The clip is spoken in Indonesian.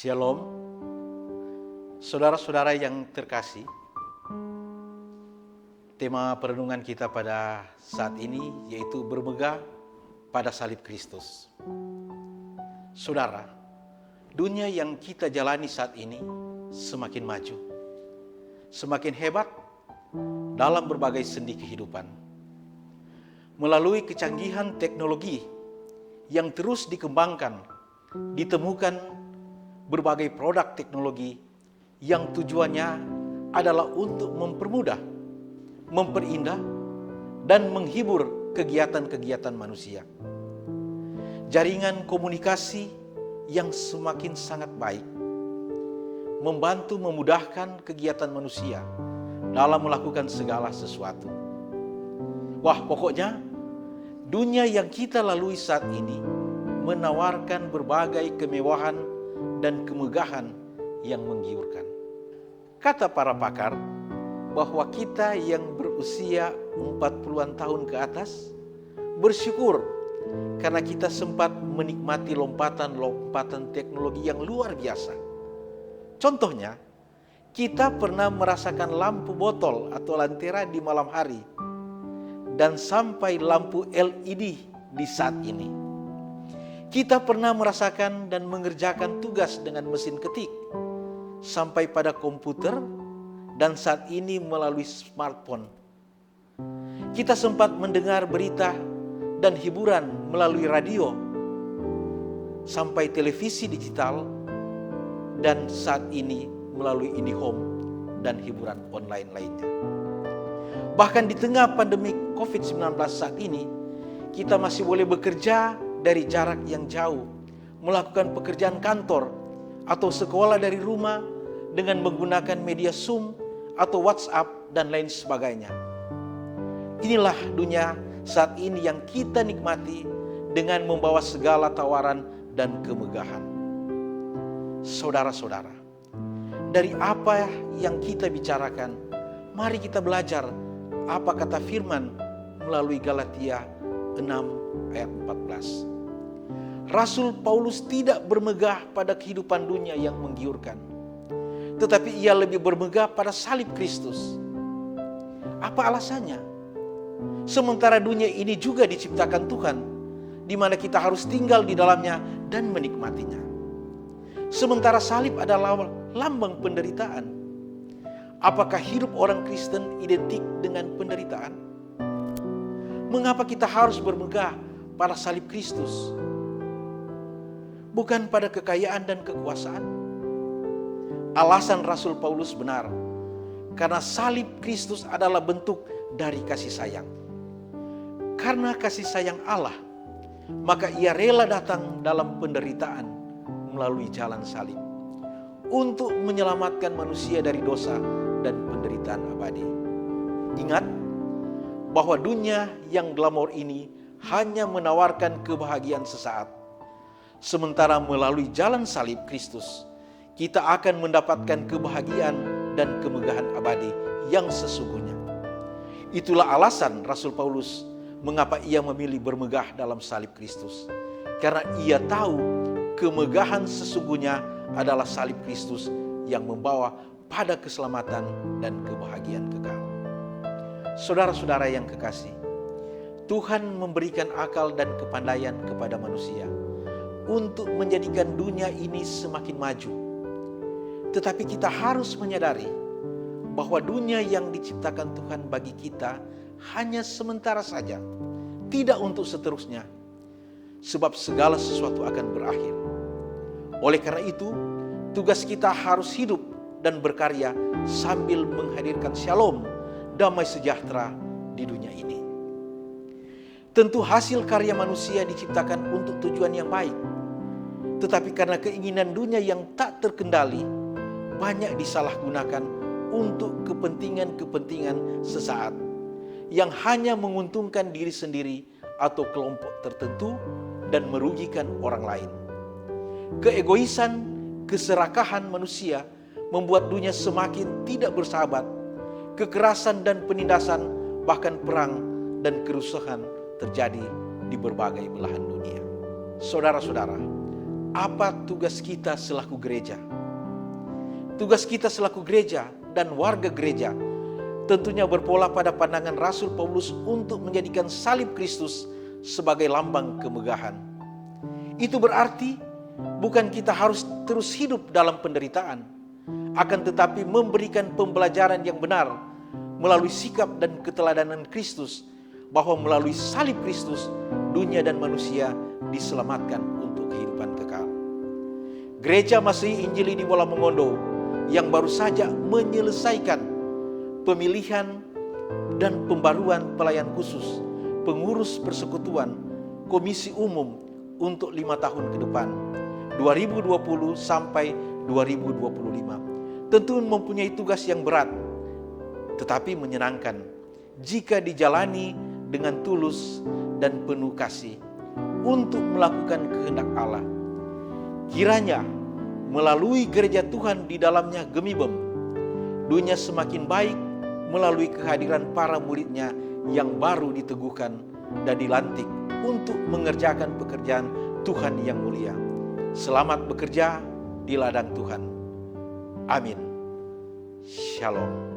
Shalom, saudara-saudara yang terkasih. Tema perenungan kita pada saat ini yaitu bermegah pada salib Kristus. Saudara, dunia yang kita jalani saat ini semakin maju, semakin hebat dalam berbagai sendi kehidupan. Melalui kecanggihan teknologi yang terus dikembangkan, ditemukan berbagai produk teknologi yang tujuannya adalah untuk mempermudah, memperindah, dan menghibur kegiatan-kegiatan manusia. Jaringan komunikasi yang semakin sangat baik membantu memudahkan kegiatan manusia dalam melakukan segala sesuatu. Wah, pokoknya dunia yang kita lalui saat ini menawarkan berbagai kemewahan dan kemegahan yang menggiurkan. Kata para pakar bahwa kita yang berusia 40-an tahun ke atas bersyukur karena kita sempat menikmati lompatan-lompatan teknologi yang luar biasa. Contohnya, kita pernah merasakan lampu botol atau lantera di malam hari dan sampai lampu LED di saat ini. Kita pernah merasakan dan mengerjakan tugas dengan mesin ketik, sampai pada komputer, dan saat ini melalui smartphone. Kita sempat mendengar berita dan hiburan melalui radio, sampai televisi digital, dan saat ini melalui IndiHome dan hiburan online lainnya. Bahkan di tengah pandemi COVID-19 saat ini, kita masih boleh bekerja dari jarak yang jauh, melakukan pekerjaan kantor atau sekolah dari rumah dengan menggunakan media Zoom atau WhatsApp dan lain sebagainya. Inilah dunia saat ini yang kita nikmati dengan membawa segala tawaran dan kemegahan. Saudara-saudara, dari apa yang kita bicarakan, mari kita belajar apa kata firman melalui Galatia 6 ayat 14. Rasul Paulus tidak bermegah pada kehidupan dunia yang menggiurkan, tetapi ia lebih bermegah pada salib Kristus. Apa alasannya? Sementara dunia ini juga diciptakan Tuhan, di mana kita harus tinggal di dalamnya dan menikmatinya. Sementara salib adalah lambang penderitaan. Apakah hidup orang Kristen identik dengan penderitaan? Mengapa kita harus bermegah pada salib Kristus? Bukan pada kekayaan dan kekuasaan. Alasan Rasul Paulus benar, karena salib Kristus adalah bentuk dari kasih sayang. Karena kasih sayang Allah, maka ia rela datang dalam penderitaan melalui jalan salib untuk menyelamatkan manusia dari dosa dan penderitaan abadi. Ingat bahwa dunia yang glamor ini hanya menawarkan kebahagiaan sesaat. Sementara melalui jalan salib Kristus, kita akan mendapatkan kebahagiaan dan kemegahan abadi yang sesungguhnya. Itulah alasan Rasul Paulus mengapa ia memilih bermegah dalam salib Kristus. Karena ia tahu kemegahan sesungguhnya adalah salib Kristus yang membawa pada keselamatan dan kebahagiaan kekal. Saudara-saudara yang kekasih, Tuhan memberikan akal dan kepandaian kepada manusia untuk menjadikan dunia ini semakin maju. Tetapi kita harus menyadari bahwa dunia yang diciptakan Tuhan bagi kita hanya sementara saja, tidak untuk seterusnya, sebab segala sesuatu akan berakhir. Oleh karena itu, tugas kita harus hidup dan berkarya sambil menghadirkan shalom, damai sejahtera di dunia ini. Tentu hasil karya manusia diciptakan untuk tujuan yang baik. Tetapi karena keinginan dunia yang tak terkendali, banyak disalahgunakan untuk kepentingan-kepentingan sesaat yang hanya menguntungkan diri sendiri atau kelompok tertentu dan merugikan orang lain. Keegoisan, keserakahan manusia membuat dunia semakin tidak bersahabat. Kekerasan dan penindasan, bahkan perang dan kerusuhan terjadi di berbagai belahan dunia. Saudara-saudara, apa tugas kita selaku gereja? Tugas kita selaku gereja dan warga gereja tentunya berpola pada pandangan Rasul Paulus untuk menjadikan salib Kristus sebagai lambang kemegahan. Itu berarti bukan kita harus terus hidup dalam penderitaan, akan tetapi memberikan pembelajaran yang benar melalui sikap dan keteladanan Kristus, bahwa melalui salib Kristus dunia dan manusia diselamatkan untuk kehidupan kekal. Gereja Masihi Injili di Wola-Mongondo yang baru saja menyelesaikan pemilihan dan pembaruan pelayan khusus, pengurus persekutuan, komisi umum untuk 5 tahun ke depan, 2020 sampai 2025. Tentu mempunyai tugas yang berat, tetapi menyenangkan jika dijalani dengan tulus dan penuh kasih untuk melakukan kehendak Allah. Kiranya melalui gereja Tuhan di dalamnya Gemibem, dunia semakin baik melalui kehadiran para muridnya yang baru diteguhkan dan dilantik untuk mengerjakan pekerjaan Tuhan yang mulia. Selamat bekerja di ladang Tuhan. Amin. Shalom.